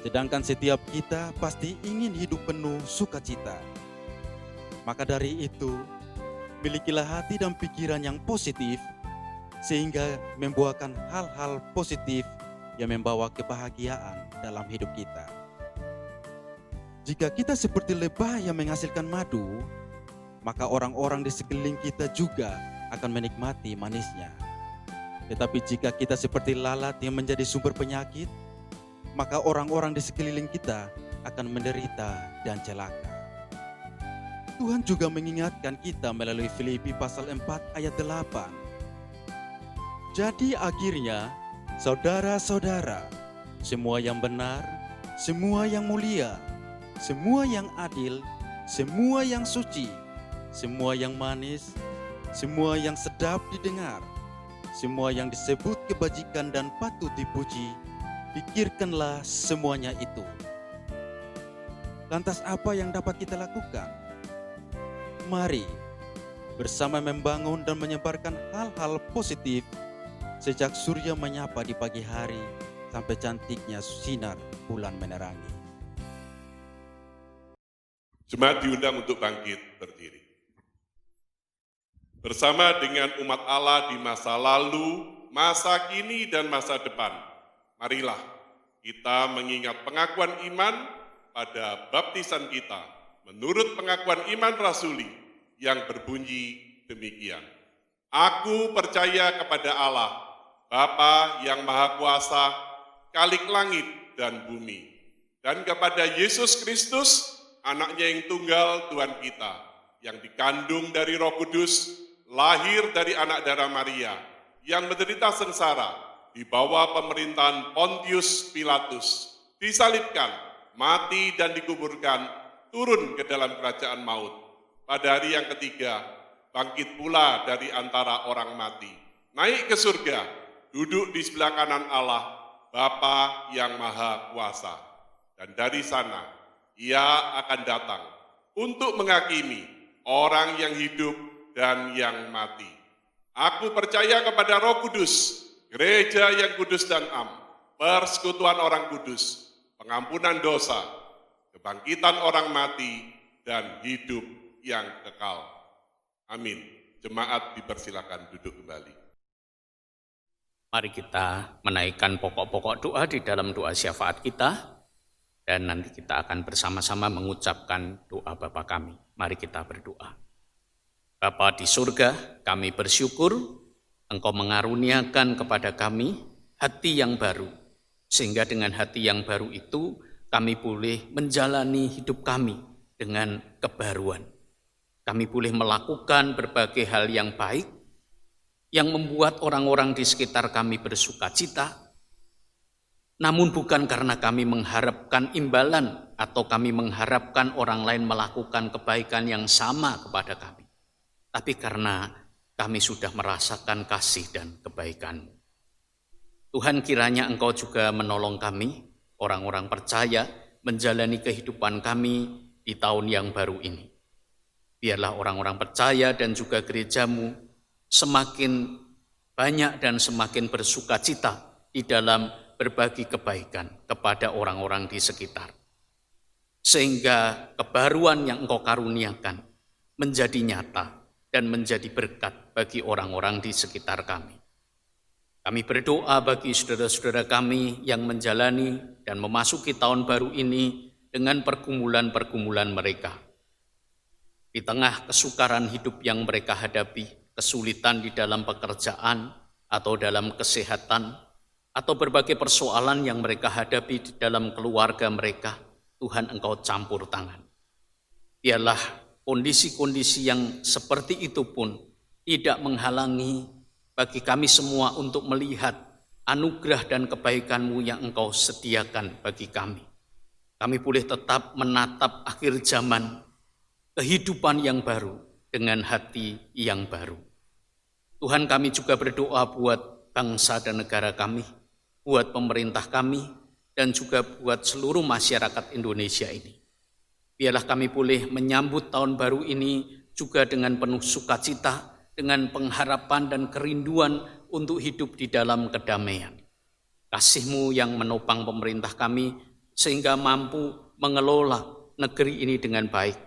Sedangkan setiap kita pasti ingin hidup penuh sukacita. Maka dari itu, milikilah hati dan pikiran yang positif, sehingga membuahkan hal-hal positif yang membawa kebahagiaan dalam hidup kita. Jika kita seperti lebah yang menghasilkan madu, maka orang-orang di sekeliling kita juga akan menikmati manisnya. Tetapi jika kita seperti lalat yang menjadi sumber penyakit, maka orang-orang di sekeliling kita akan menderita dan celaka. Tuhan juga mengingatkan kita melalui Filipi pasal 4 ayat 8. Jadi akhirnya, saudara-saudara, semua yang benar, semua yang mulia, semua yang adil, semua yang suci, semua yang manis, semua yang sedap didengar, semua yang disebut kebajikan dan patut dipuji, pikirkanlah semuanya itu. Lantas apa yang dapat kita lakukan? Mari bersama membangun dan menyebarkan hal-hal positif sejak surya menyapa di pagi hari sampai cantiknya sinar bulan menerangi. Jemaat diundang untuk bangkit berdiri. Bersama dengan umat Allah di masa lalu, masa kini, dan masa depan, marilah kita mengingat pengakuan iman pada baptisan kita menurut pengakuan iman rasuli yang berbunyi demikian. Aku percaya kepada Allah, Bapa yang Maha Kuasa, Khalik langit dan bumi, dan kepada Yesus Kristus, Anaknya yang tunggal Tuhan kita, yang dikandung dari Roh Kudus, lahir dari anak darah Maria, yang menderita sengsara di bawah pemerintahan Pontius Pilatus, disalibkan, mati dan dikuburkan, turun ke dalam kerajaan maut. Pada hari yang ketiga, bangkit pula dari antara orang mati, naik ke surga, duduk di sebelah kanan Allah, Bapa yang Maha Kuasa. Dan dari sana, Ia akan datang untuk menghakimi orang yang hidup dan yang mati. Aku percaya kepada Roh Kudus, gereja yang kudus dan am, persekutuan orang kudus, pengampunan dosa, kebangkitan orang mati, dan hidup yang kekal. Amin. Jemaat dipersilakan duduk kembali. Mari kita menaikkan pokok-pokok doa di dalam doa syafaat kita, dan nanti kita akan bersama-sama mengucapkan doa Bapa kami. Mari kita berdoa. Bapa di surga, kami bersyukur Engkau mengaruniakan kepada kami hati yang baru, sehingga dengan hati yang baru itu kami boleh menjalani hidup kami dengan kebaruan. Kami boleh melakukan berbagai hal yang baik, yang membuat orang-orang di sekitar kami bersuka cita, namun bukan karena kami mengharapkan imbalan atau kami mengharapkan orang lain melakukan kebaikan yang sama kepada kami, tapi karena kami sudah merasakan kasih dan kebaikan-Mu. Tuhan, kiranya Engkau juga menolong kami, orang-orang percaya, menjalani kehidupan kami di tahun yang baru ini. Biarlah orang-orang percaya dan juga gereja-Mu semakin banyak dan semakin bersuka cita di dalam berbagi kebaikan kepada orang-orang di sekitar. Sehingga kebaruan yang Engkau karuniakan menjadi nyata dan menjadi berkat bagi orang-orang di sekitar kami. Kami berdoa bagi saudara-saudara kami yang menjalani dan memasuki tahun baru ini dengan pergumulan-pergumulan mereka. Di tengah kesukaran hidup yang mereka hadapi, kesulitan di dalam pekerjaan atau dalam kesehatan, atau berbagai persoalan yang mereka hadapi di dalam keluarga mereka, Tuhan, Engkau campur tangan. Biarlah kondisi-kondisi yang seperti itu pun tidak menghalangi bagi kami semua untuk melihat anugerah dan kebaikan-Mu yang Engkau sediakan bagi kami. Kami boleh tetap menatap akhir zaman, kehidupan yang baru dengan hati yang baru. Tuhan, kami juga berdoa buat bangsa dan negara kami, buat pemerintah kami, dan juga buat seluruh masyarakat Indonesia ini. Biarlah kami boleh menyambut tahun baru ini juga dengan penuh sukacita, dengan pengharapan dan kerinduan untuk hidup di dalam kedamaian. Kasih-Mu yang menopang pemerintah kami sehingga mampu mengelola negeri ini dengan baik.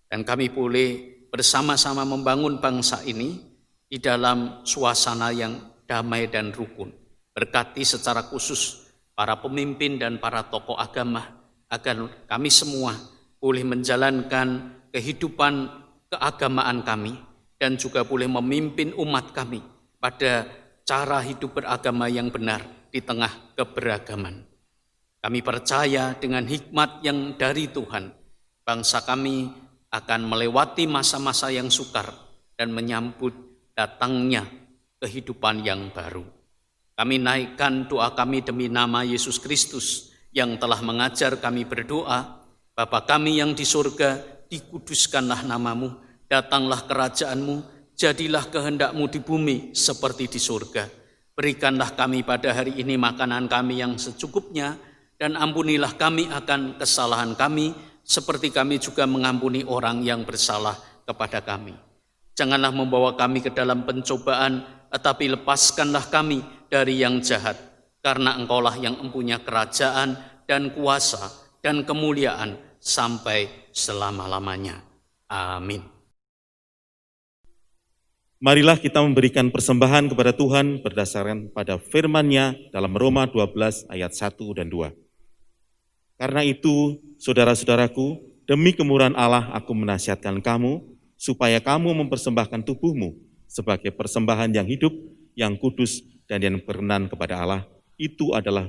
Dan kami boleh bersama-sama membangun bangsa ini di dalam suasana yang damai dan rukun. Berkati secara khusus para pemimpin dan para tokoh agama agar kami semua boleh menjalankan kehidupan keagamaan kami dan juga boleh memimpin umat kami pada cara hidup beragama yang benar di tengah keberagaman. Kami percaya dengan hikmat yang dari Tuhan, bangsa kami akan melewati masa-masa yang sukar dan menyambut datangnya kehidupan yang baru. Kami naikkan doa kami demi nama Yesus Kristus yang telah mengajar kami berdoa, Bapa kami yang di surga, dikuduskanlah nama-Mu, datanglah kerajaan-Mu, jadilah kehendak-Mu di bumi seperti di surga. Berikanlah kami pada hari ini makanan kami yang secukupnya, dan ampunilah kami akan kesalahan kami, seperti kami juga mengampuni orang yang bersalah kepada kami. Janganlah membawa kami ke dalam pencobaan, tetapi lepaskanlah kami dari yang jahat, karena Engkaulah yang mempunyai kerajaan dan kuasa dan kemuliaan sampai selama-lamanya. Amin. Marilah kita memberikan persembahan kepada Tuhan berdasarkan pada firman-Nya dalam Roma 12 ayat 1 dan 2. Karena itu, saudara-saudaraku, demi kemurahan Allah aku menasihatkan kamu, supaya kamu mempersembahkan tubuhmu sebagai persembahan yang hidup, yang kudus, dan yang berkenan kepada Allah. Itu adalah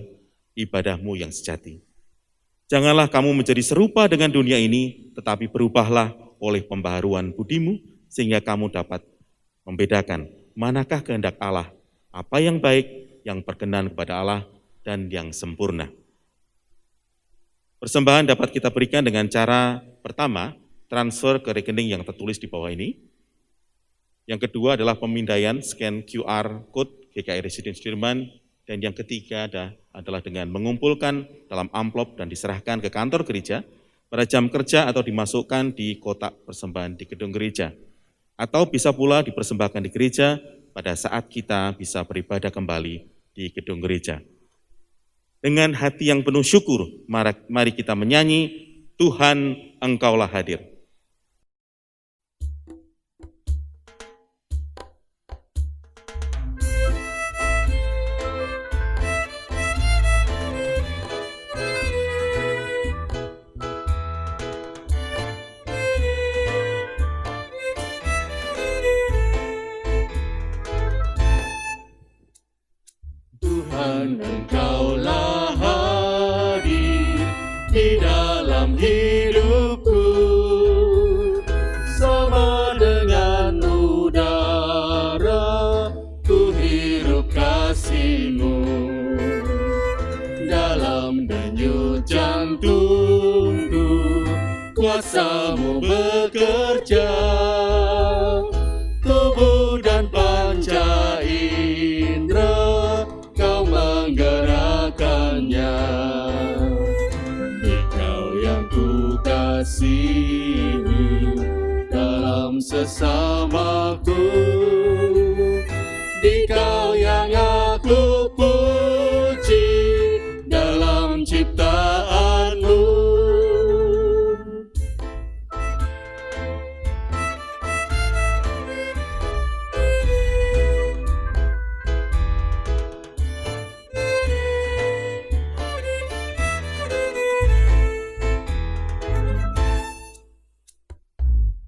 ibadahmu yang sejati. Janganlah kamu menjadi serupa dengan dunia ini, tetapi berubahlah oleh pembaharuan budimu, sehingga kamu dapat membedakan manakah kehendak Allah, apa yang baik, yang berkenan kepada Allah, dan yang sempurna. Persembahan dapat kita berikan dengan cara pertama, transfer ke rekening yang tertulis di bawah ini. Yang kedua adalah pemindaian scan QR Code GKI Residen Sudirman. Dan yang ketiga adalah dengan mengumpulkan dalam amplop dan diserahkan ke kantor gereja pada jam kerja atau dimasukkan di kotak persembahan di gedung gereja. Atau bisa pula dipersembahkan di gereja pada saat kita bisa beribadah kembali di gedung gereja. Dengan hati yang penuh syukur, mari kita menyanyi, Tuhan Engkaulah hadir. Tuhan Engkaulah hadir di dalam hidupku, sama dengan udara kasih-Mu. Dalam denyut jantungku, kuasa-Mu bekerja, tubuh dan panca indera Kau menggerakkannya. Engkau yang ku kasihi dalam sesamaku, Dikau yang aku puji dalam ciptaan-Mu.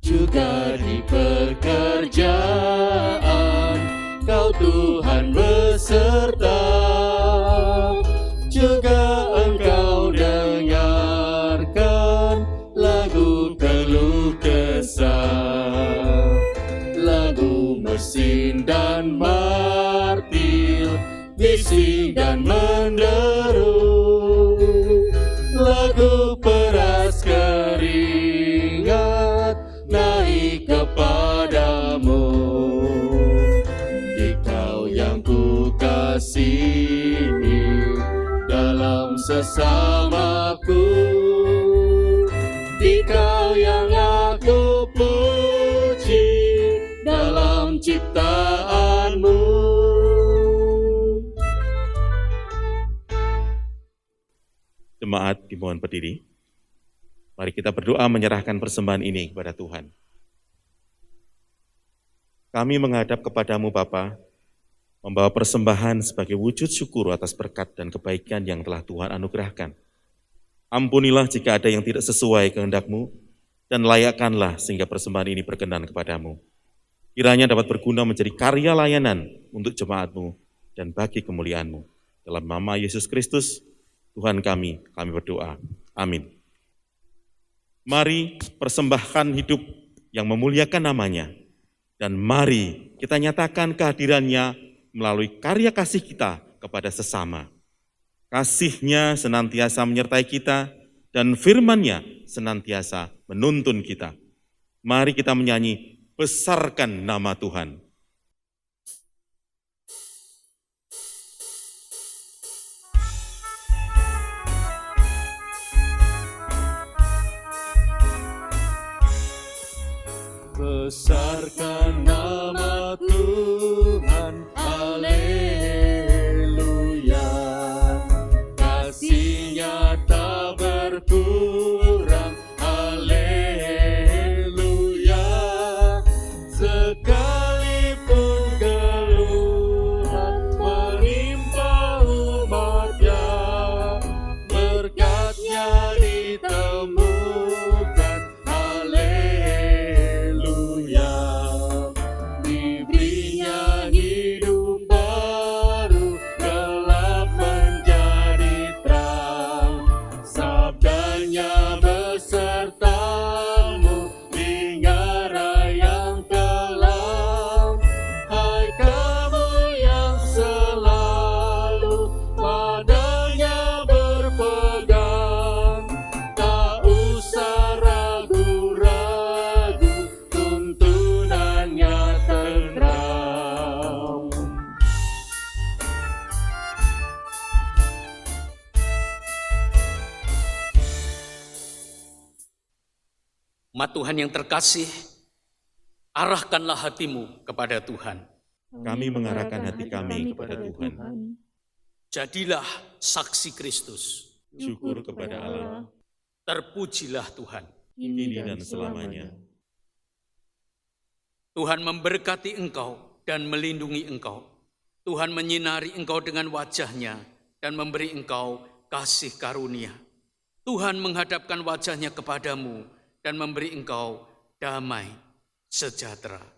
Juga di pekerjaan Kau Tuhan beserta, juga Engkau dengarkan lagu keluh kesah, lagu mesin dan martil, bising dan menderu, lagu peras keringat naik kepadamu. Dikau yang ku kasihi dalam sesamaku, Dikau yang aku puji dalam ciptaan-Mu. Jemaat dimohon berdiri. Mari kita berdoa menyerahkan persembahan ini kepada Tuhan. Kami menghadap kepadamu Bapa, membawa persembahan sebagai wujud syukur atas berkat dan kebaikan yang telah Tuhan anugerahkan. Ampunilah jika ada yang tidak sesuai kehendak-Mu, dan layakkanlah sehingga persembahan ini berkenan kepadamu. Kiranya dapat berguna menjadi karya layanan untuk jemaat-Mu dan bagi kemuliaan-Mu. Dalam nama Yesus Kristus, Tuhan kami berdoa. Amin. Mari persembahkan hidup yang memuliakan namanya, dan mari kita nyatakan kehadirannya melalui karya kasih kita kepada sesama. Kasih-Nya senantiasa menyertai kita, dan firman-Nya senantiasa menuntun kita. Mari kita menyanyi, besarkan nama Tuhan. Besarkan nama Tuhan, haleluya. Kasih-Nya tak berkurang, haleluya. Sekalipun keluhan menimpa umat-Nya, berkat-Nya ditemukan, haleluya. Diberinya hidup baru, gelap menjadi terang. Sabdanya besertamu di ngarai yang kelam. Hai kamu yang selalu padanya berpegang, tak usah ragu-ragu, tuntunannya tenang. Umat Tuhan yang terkasih, arahkanlah hatimu kepada Tuhan. Kami mengarahkan hati kami kepada Tuhan. Jadilah saksi Kristus. Syukur kepada Allah, Terpujilah Tuhan. kini dan selamanya. Tuhan memberkati engkau dan melindungi engkau. Tuhan menyinari engkau dengan wajah-Nya dan memberi engkau kasih karunia. Tuhan menghadapkan wajah-Nya kepadamu dan memberi engkau damai sejahtera.